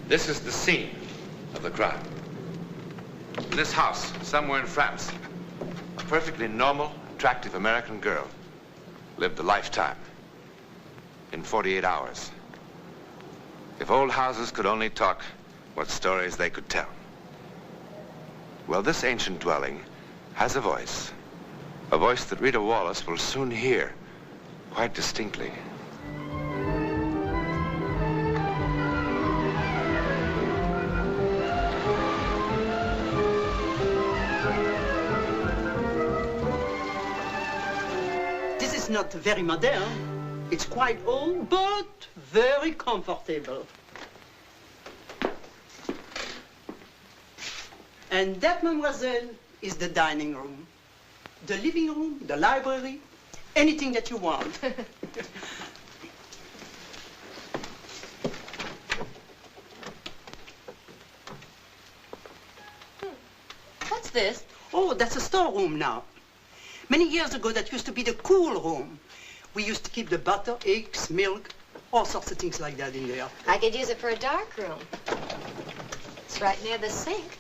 This is the scene of the crime. In this house, somewhere in France, a perfectly normal, attractive American girl lived a lifetime in 48 hours. If old houses could only talk, what stories they could tell. Well, this ancient dwelling has a voice that Rita Wallace will soon hear quite distinctly. This is not very modern. It's quite old, but very comfortable. And that, mademoiselle, is the dining room. The living room, the library, anything that you want. What's this? Oh, that's a storeroom now. Many years ago, that used to be the cool room. We used to keep the butter, eggs, milk, all sorts of things like that in there. I could use it for a dark room. It's right near the sink.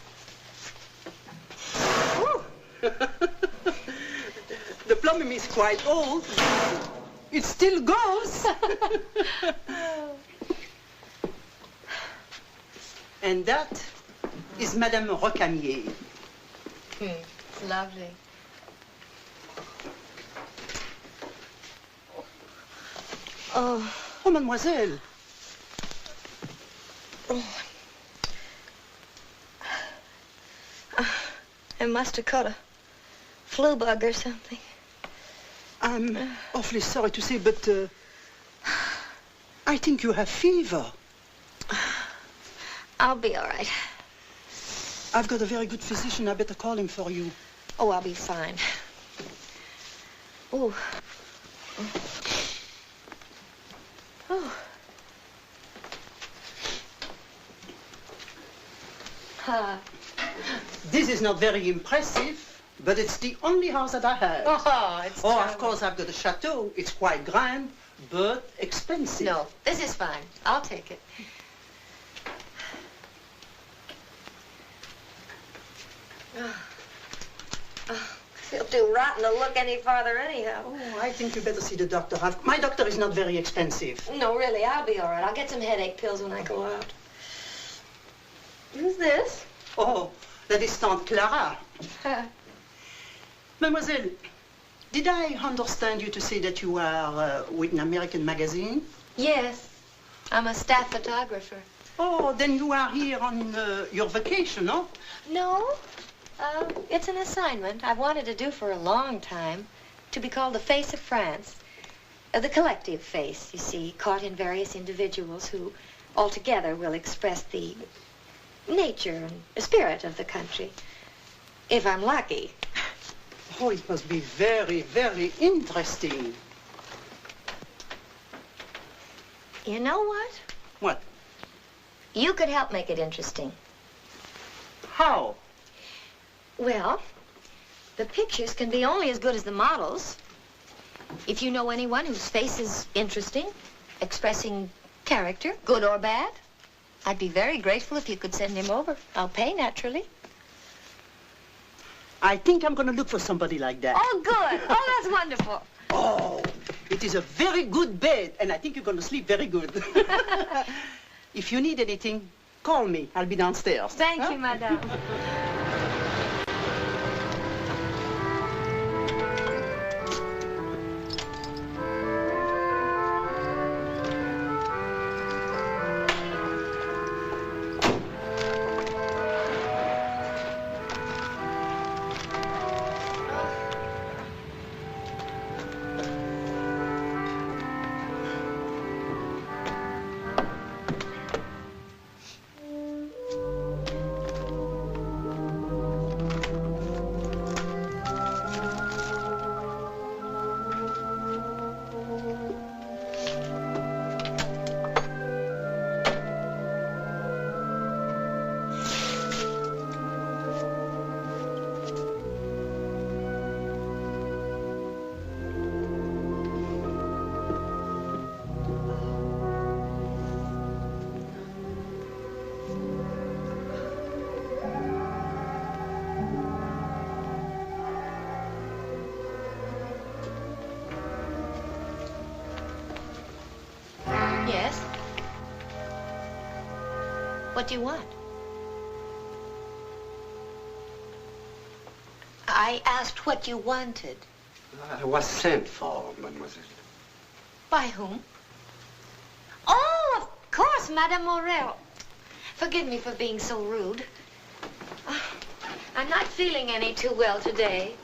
The plumbing is quite old. It still goes. And that is Madame Rocamier. It's lovely. Oh, mademoiselle. Oh. I must have caught a flu bug or something. I'm awfully sorry to say, but I think you have fever. I'll be all right. I've got a very good physician. I better call him for you. Oh, I'll be fine. Oh. Oh. This is not very impressive, but it's the only house that I have. Oh, it's Oh, terrible. of course, I've got a chateau. It's quite grand, but expensive. No, this is fine. I'll take it. Feel too rotten to look any farther anyhow. Oh, I think you better see the doctor. My doctor is not very expensive. No, really, I'll be all right. I'll get some headache pills when I go out. Who's this? Oh, that is Tante Clara. Mademoiselle, did I understand you to say that you are with an American magazine? Yes, I'm a staff photographer. Oh, then you are here on your vacation, no? No, it's an assignment I've wanted to do for a long time, to be called the Face of France. The collective face, you see, caught in various individuals who altogether will express the nature and spirit of the country, if I'm lucky. Oh, it must be very, very interesting. You know what? What? You could help make it interesting. How? Well, the pictures can be only as good as the models. If you know anyone whose face is interesting, expressing character, good or bad, I'd be very grateful if you could send him over. I'll pay, naturally. I think I'm going to look for somebody like that. Oh, good. Oh, that's wonderful. Oh, it is a very good bed, and I think you're going to sleep very good. If you need anything, call me. I'll be downstairs. Thank you, madame. What do you want? I asked what you wanted. I was sent for, mademoiselle. By whom? Oh, of course, Madame Morel. Forgive me for being so rude. I'm not feeling any too well today.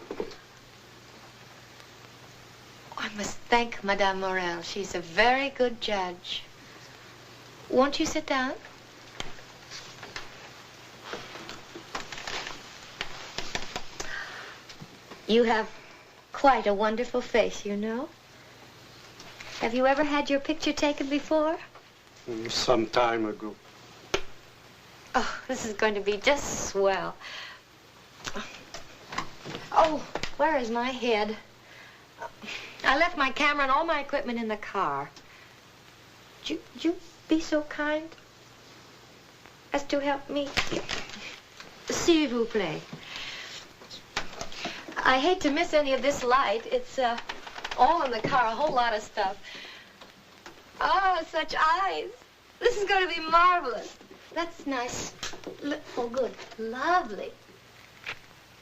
I must thank Madame Morel. She's a very good judge. Won't you sit down? You have quite a wonderful face, you know. Have you ever had your picture taken before? Some time ago. Oh, this is going to be just swell. Oh, where is my head? I left my camera and all my equipment in the car. Would you be so kind as to help me? S'il vous plaît. I hate to miss any of this light. It's all in the car, a whole lot of stuff. Oh, such eyes. This is going to be marvelous. That's nice. Oh, good. Lovely.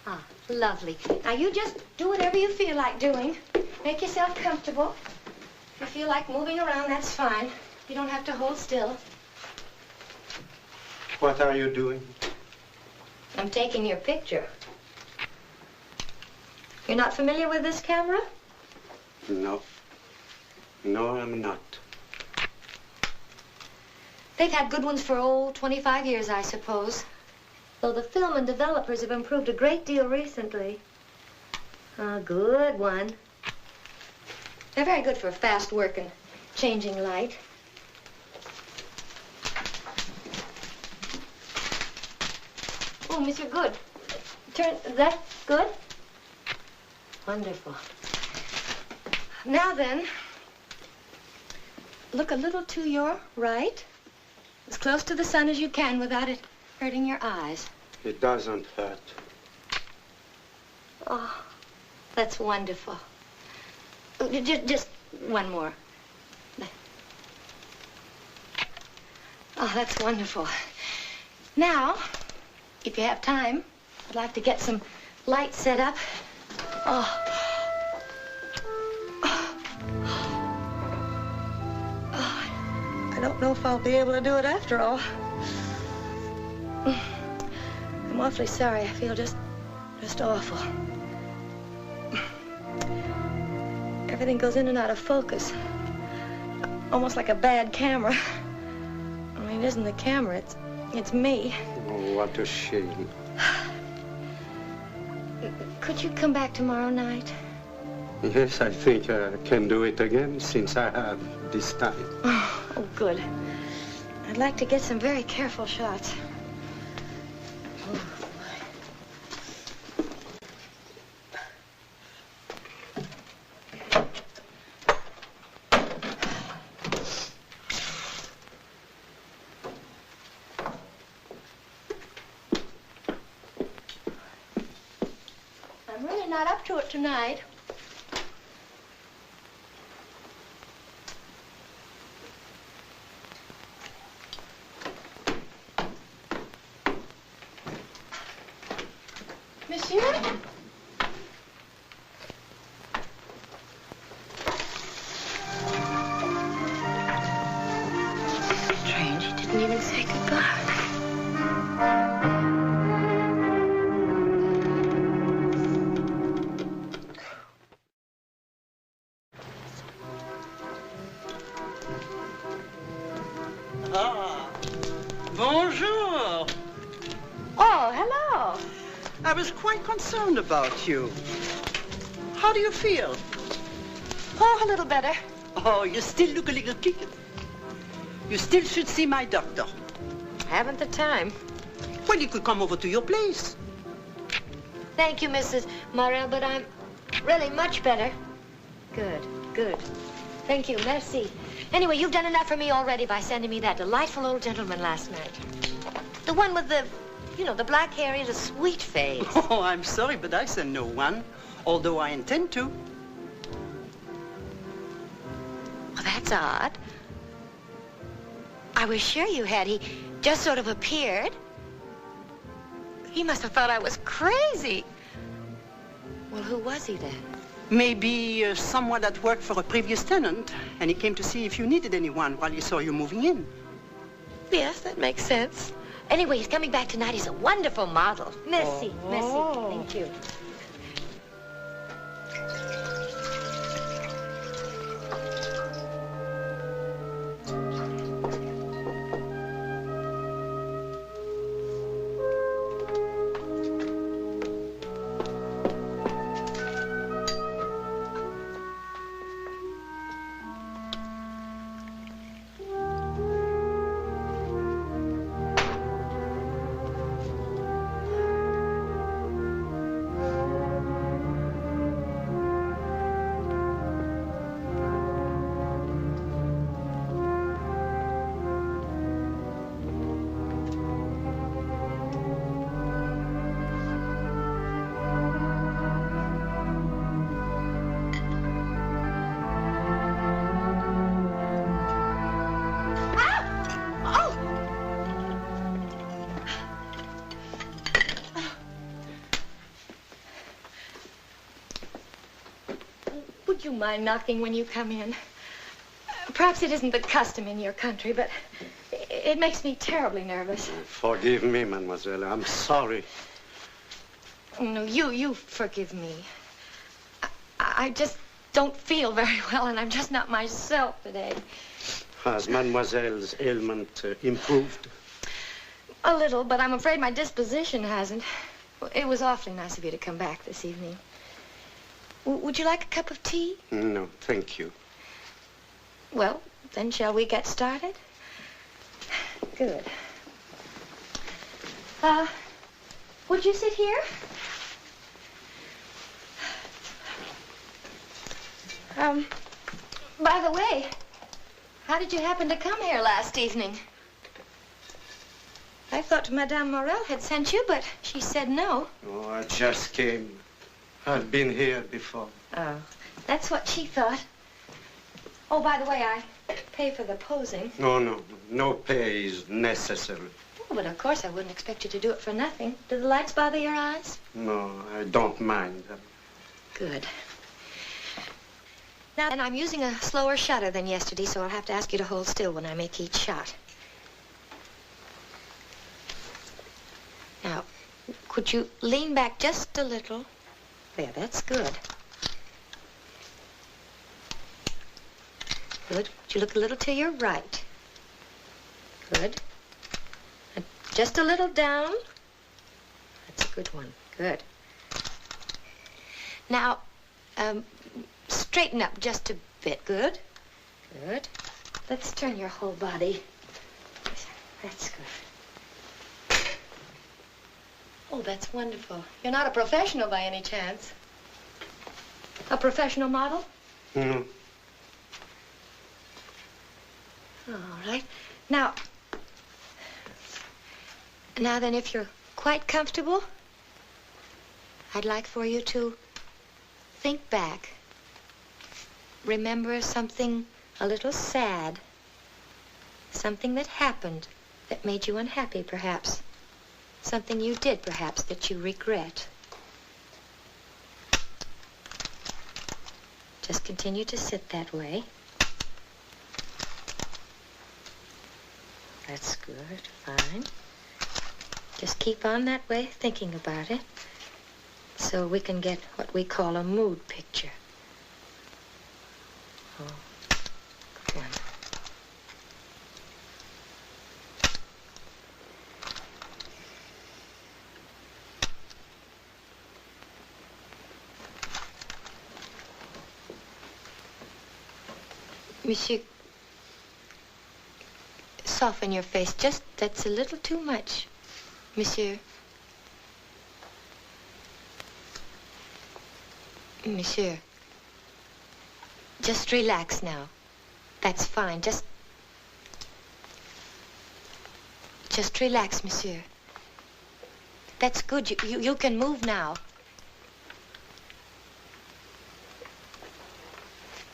Ah, lovely. Now, you just do whatever you feel like doing. Make yourself comfortable. If you feel like moving around, that's fine. You don't have to hold still. What are you doing? I'm taking your picture. You're not familiar with this camera? No. No, I'm not. They've had good ones for, 25 years, I suppose. Though the film and developers have improved a great deal recently. A good one. They're very good for fast work and changing light. Oh, Monsieur, good. Turn, that good? Wonderful. Now then, look a little to your right. As close to the sun as you can without it hurting your eyes. It doesn't hurt. Oh, that's wonderful. Just one more. Oh, that's wonderful. Now, if you have time, I'd like to get some light set up. Oh. I don't know if I'll be able to do it after all. I'm awfully sorry. I feel just awful. Everything goes in and out of focus. Almost like a bad camera. I mean, it isn't the camera, it's me. Oh, what a shame. Could you come back tomorrow night? Yes, I think I can do it again since I have this time. Oh, good. I'd like to get some very careful shots. I'm really not up to it tonight. Monsieur? Strange, he didn't even say goodbye. Ah, bonjour. Oh, hello. I was quite concerned about you. How do you feel? Oh, a little better. Oh, you still look a little kicked. You still should see my doctor. Haven't the time. Well, you could come over to your place. Thank you, Mrs. Morel, but I'm really much better. Good, good. Thank you, merci. Anyway, you've done enough for me already by sending me that delightful old gentleman last night. The one with the, the black hair and a sweet face. Oh, I'm sorry, but I send no one, although I intend to. Well, that's odd. I was sure you had. just sort of appeared. He must have thought I was crazy. Well, who was he then? Maybe someone that worked for a previous tenant, and he came to see if you needed anyone while he saw you moving in. Yes, that makes sense. Anyway, he's coming back tonight. He's a wonderful model. Merci, merci. Thank you. Would you mind knocking when you come in? Perhaps it isn't the custom in your country, but it makes me terribly nervous. Forgive me, mademoiselle. I'm sorry. No, you forgive me. I just don't feel very well, and I'm just not myself today. Has mademoiselle's ailment improved? A little, but I'm afraid my disposition hasn't. It was awfully nice of you to come back this evening. Would you like a cup of tea? No, thank you. Well, then shall we get started? Good. Would you sit here? By the way, how did you happen to come here last evening? I thought Madame Morel had sent you, but she said no. Oh, I just came. I've been here before. Oh, that's what she thought. Oh, by the way, I pay for the posing. No pay is necessary. Oh, but of course I wouldn't expect you to do it for nothing. Do the lights bother your eyes? No, I don't mind. Good. Now, and I'm using a slower shutter than yesterday, so I'll have to ask you to hold still when I make each shot. Now, could you lean back just a little? There, that's good. Good. Would you look a little to your right? Good. And just a little down. That's a good one. Good. Now, straighten up just a bit. Good. Good. Let's turn your whole body. That's good. Oh, that's wonderful. You're not a professional by any chance? A professional model? No. All right. Now then, if you're quite comfortable, I'd like for you to think back. Remember something a little sad. Something that happened that made you unhappy, perhaps. Something you did, perhaps, that you regret. Just continue to sit that way. That's good. Fine. Just keep on that way, thinking about it, so we can get what we call a mood picture. Oh, good one. Monsieur, soften your face. Just, that's a little too much. Monsieur. Monsieur. Just relax now. That's fine. Just relax, monsieur. That's good. You can move now.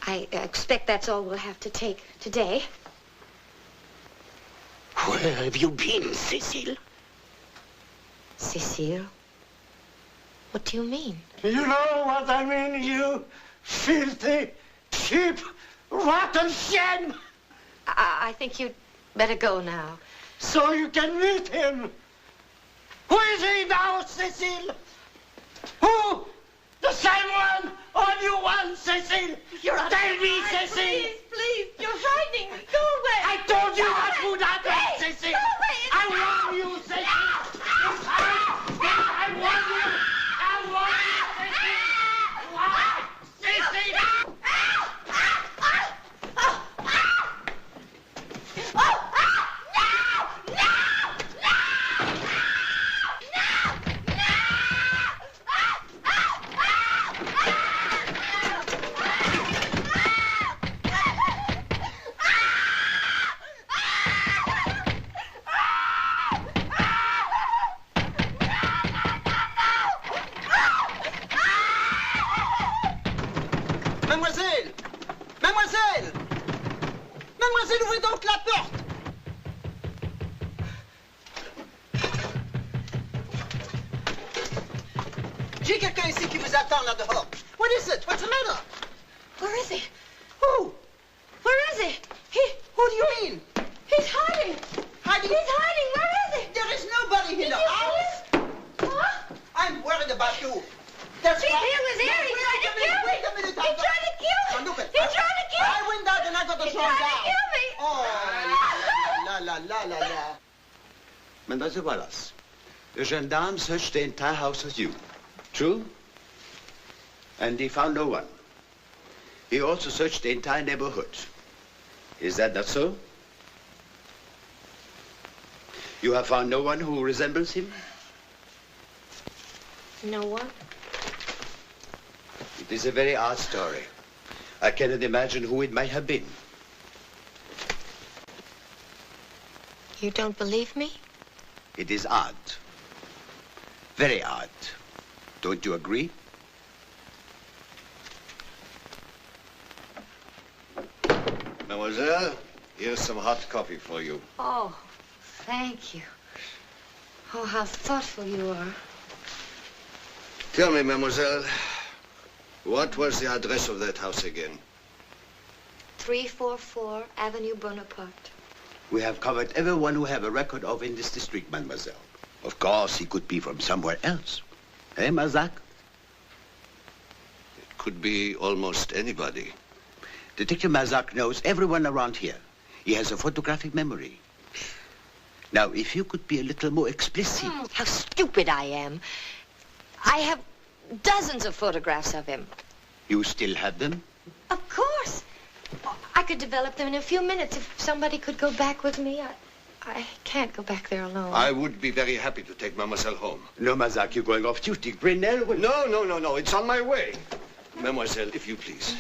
I expect that's all we'll have to take today. Well, Where have you been, Cécile? Cecile? What do you mean? You know what I mean, you filthy, cheap, rotten shame! I think you'd better go now. So you can meet him. Who is he now, Cécile? Who? The same one or new one, Cécile? You're out Tell of me, mind. Cécile. Please, you're frightening me. Go away. I told you Go what away. would happen, Please, Cécile. go away. I warn you, Cécile. I warn you. I warn you, Cécile. Cécile. Mademoiselle! Mademoiselle! Mademoiselle, ouvrez donc la porte! J'ai quelqu'un ici qui vous attend là dehors. What is it? What's the matter? Where is he? Who? Where is he? Who do you mean? He's hiding. Hiding? He's hiding. Where is he? There is nobody in the house. Huh? I'm worried about you. That's He why... was here. He tried to kill me. Wait a minute. He tried to kill me. Now, look at... He tried to kill me. I went out and I got the He song tried to down. kill me. Oh, la. Mademoiselle Wallace, the gendarme searched the entire house with you. True? And he found no one. He also searched the entire neighborhood. Is that not so? You have found no one who resembles him? No one? It is a very odd story. I cannot imagine who it might have been. You don't believe me? It is odd. Very odd. Don't you agree? Mademoiselle, here's some hot coffee for you. Oh, thank you. Oh, how thoughtful you are. Tell me, mademoiselle, what was the address of that house again? 344 Avenue Bonaparte. We have covered everyone who have a record of in this district, mademoiselle. Of course, he could be from somewhere else. Eh, Mazak? It could be almost anybody. Detective Mazak knows everyone around here. He has a photographic memory. Now, if you could be a little more explicit. How stupid I am. I have dozens of photographs of him. You still have them? Of course. I could develop them in a few minutes if somebody could go back with me. I can't go back there alone. I would be very happy to take mademoiselle home. No, Mazak, you're going off duty. Brunel will... No. It's on my way. Mademoiselle, if you please.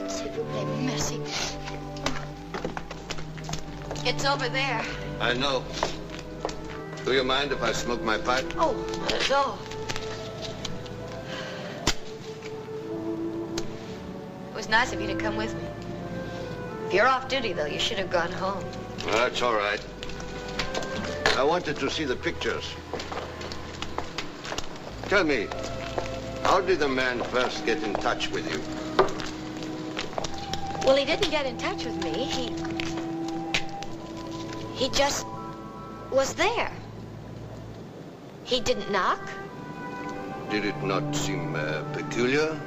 S'il vous plaît, merci. It's over there. I know. Do you mind if I smoke my pipe? Oh, not at all. It was nice of you to come with me. If you're off duty, though, you should have gone home. That's all right. I wanted to see the pictures. Tell me, how did the man first get in touch with you? Well, he didn't get in touch with me. He just was there. He didn't knock. Did it not seem peculiar?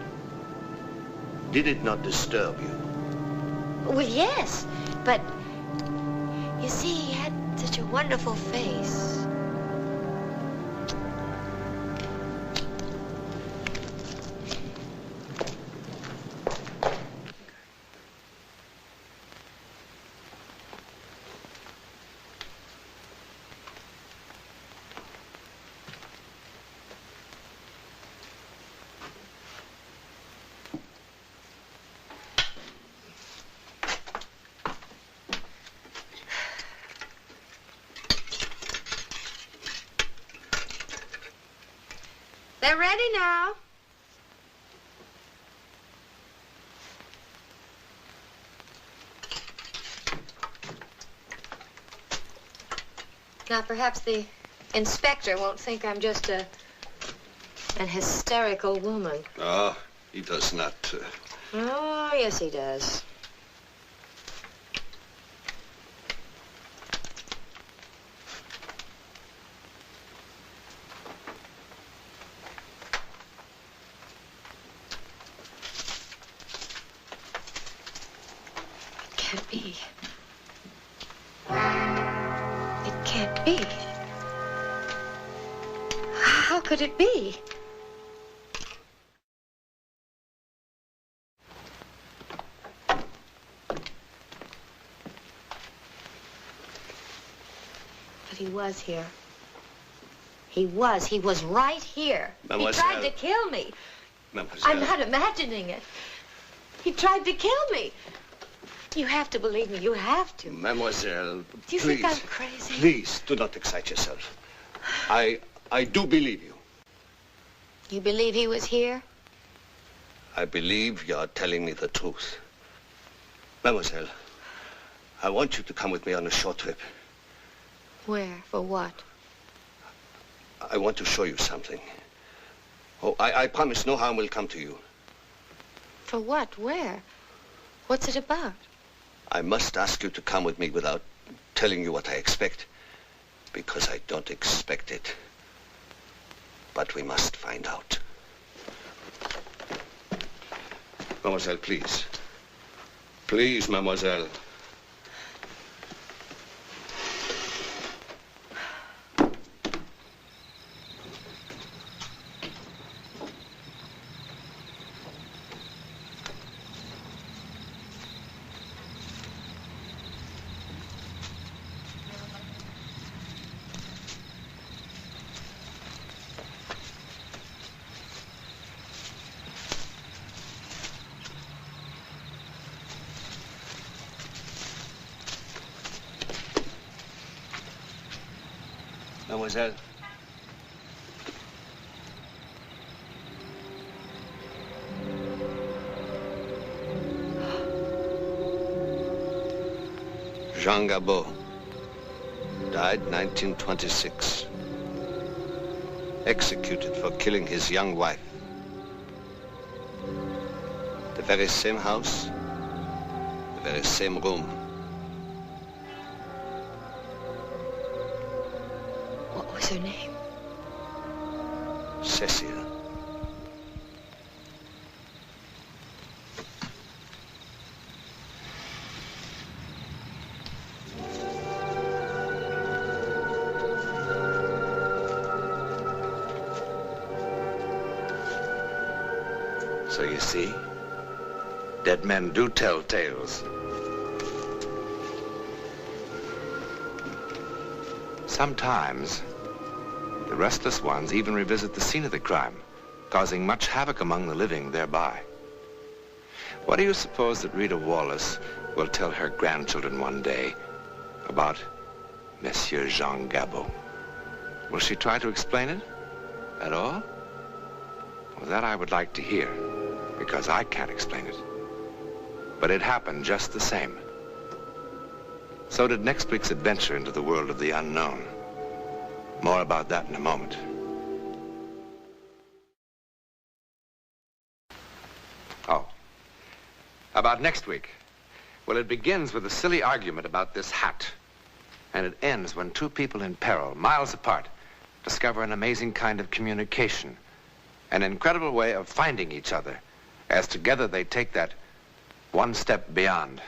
Did it not disturb you? Well, yes, but you see, he had such a wonderful face. They're ready now. Now, perhaps the inspector won't think I'm just an hysterical woman. Oh, he does not. Oh, yes, he does. Can't be. It can't be. How could it be? But he was here. He was right here. Mademoiselle. He tried to kill me. Mademoiselle. I'm not imagining it. He tried to kill me. You have to believe me. You have to. Mademoiselle, Do you please. think I'm crazy? Please, do not excite yourself. I do believe you. You believe he was here? I believe you're telling me the truth. Mademoiselle, I want you to come with me on a short trip. Where? For what? I want to show you something. Oh, I promise no harm will come to you. For what? Where? What's it about? I must ask you to come with me without telling you what I expect, because I don't expect it. But we must find out. Mademoiselle, please. Please, mademoiselle. Mademoiselle. Jean Gabot died 1926. Executed for killing his young wife. The very same house, the very same room. What was her name? Cecile. So you see, dead men do tell tales. Sometimes, the restless ones even revisit the scene of the crime, causing much havoc among the living thereby. What do you suppose that Rita Wallace will tell her grandchildren one day about Monsieur Jean Gabot? Will she try to explain it at all? Well, that I would like to hear, because I can't explain it. But it happened just the same. So did next week's adventure into the world of the unknown. More about that in a moment. Oh, about next week. Well, it begins with a silly argument about this hat. And it ends when two people in peril, miles apart, discover an amazing kind of communication. An incredible way of finding each other, as together they take that one step beyond.